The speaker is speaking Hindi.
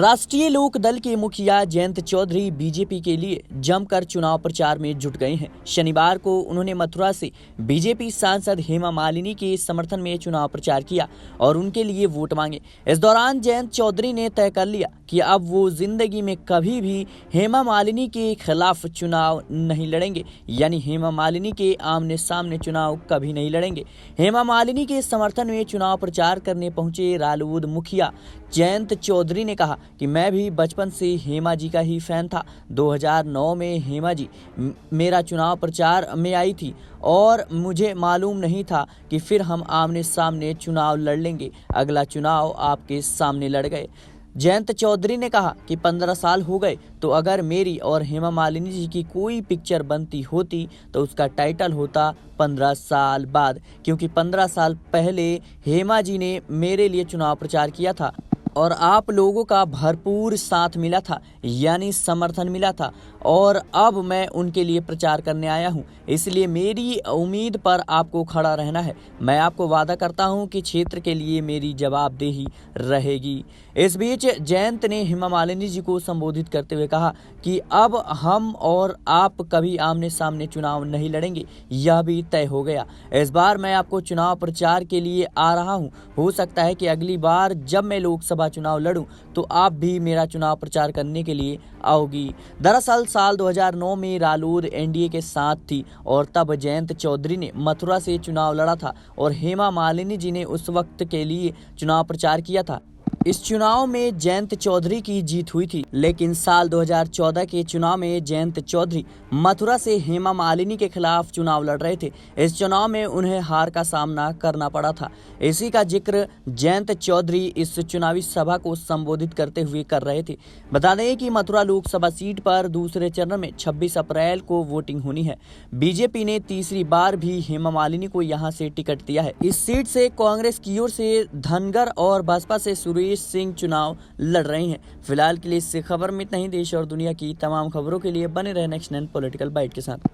राष्ट्रीय लोक दल के मुखिया जयंत चौधरी बीजेपी के लिए जमकर चुनाव प्रचार में जुट गए हैं। शनिवार को उन्होंने मथुरा से बीजेपी सांसद हेमा मालिनी के समर्थन में चुनाव प्रचार किया और उनके लिए वोट मांगे। इस दौरान जयंत चौधरी ने तय कर लिया कि अब वो जिंदगी में कभी भी हेमा मालिनी के खिलाफ चुनाव नहीं लड़ेंगे, यानी हेमा मालिनी के आमने सामने चुनाव कभी नहीं लड़ेंगे। हेमा मालिनी के समर्थन में चुनाव प्रचार करने पहुंचे रालोद मुखिया जयंत चौधरी ने कहा कि मैं भी बचपन से हेमा जी का ही फैन था। 2009 में हेमा जी मेरा चुनाव प्रचार में आई थी और मुझे मालूम नहीं था कि फिर हम आमने सामने चुनाव लड़ लेंगे। अगला चुनाव आपके सामने लड़ गए। जयंत चौधरी ने कहा कि 15 साल हो गए, तो अगर मेरी और हेमा मालिनी जी की कोई पिक्चर बनती होती तो उसका टाइटल होता 15 साल बाद, क्योंकि 15 साल पहले हेमा जी ने मेरे लिए चुनाव प्रचार किया था और आप लोगों का भरपूर साथ मिला था, यानी समर्थन मिला था, और अब मैं उनके लिए प्रचार करने आया हूं। इसलिए मेरी उम्मीद पर आपको खड़ा रहना है। मैं आपको वादा करता हूं कि क्षेत्र के लिए मेरी जवाबदेही रहेगी। इस बीच जयंत ने हेमा मालिनी जी को संबोधित करते हुए कहा कि अब हम और आप कभी आमने सामने चुनाव नहीं लड़ेंगे, यह भी तय हो गया। इस बार मैं आपको चुनाव प्रचार के लिए आ रहा हूं। हो सकता है कि अगली बार जब मैं लोकसभा चुनाव लड़ूं तो आप भी मेरा चुनाव प्रचार करने के लिए आओगी। दरअसल साल 2009 में रालोद एनडीए के साथ थी और तब जयंत चौधरी ने मथुरा से चुनाव लड़ा था और हेमा मालिनी जी ने उस वक्त के लिए चुनाव प्रचार किया था। इस चुनाव में जयंत चौधरी की जीत हुई थी, लेकिन साल 2014 के चुनाव में जयंत चौधरी मथुरा से हेमा मालिनी के खिलाफ चुनाव लड़ रहे थे। इस चुनाव में उन्हें हार का सामना करना पड़ा था। इसी का जिक्र जयंत चौधरी इस चुनावी सभा को संबोधित करते हुए कर रहे थे। बता दें कि मथुरा लोकसभा सीट पर दूसरे चरण में 26 अप्रैल को वोटिंग होनी है। बीजेपी ने तीसरी बार भी हेमा मालिनी को यहां से टिकट दिया है। इस सीट से कांग्रेस की ओर से धनगर और भाजपा से सुरेश सिंह चुनाव लड़ रहे हैं। फिलहाल के लिए इससे खबर में इतना ही। देश और दुनिया की तमाम खबरों के लिए बने रहे नेक्स्ट 9 पॉलिटिकल बाइट के साथ।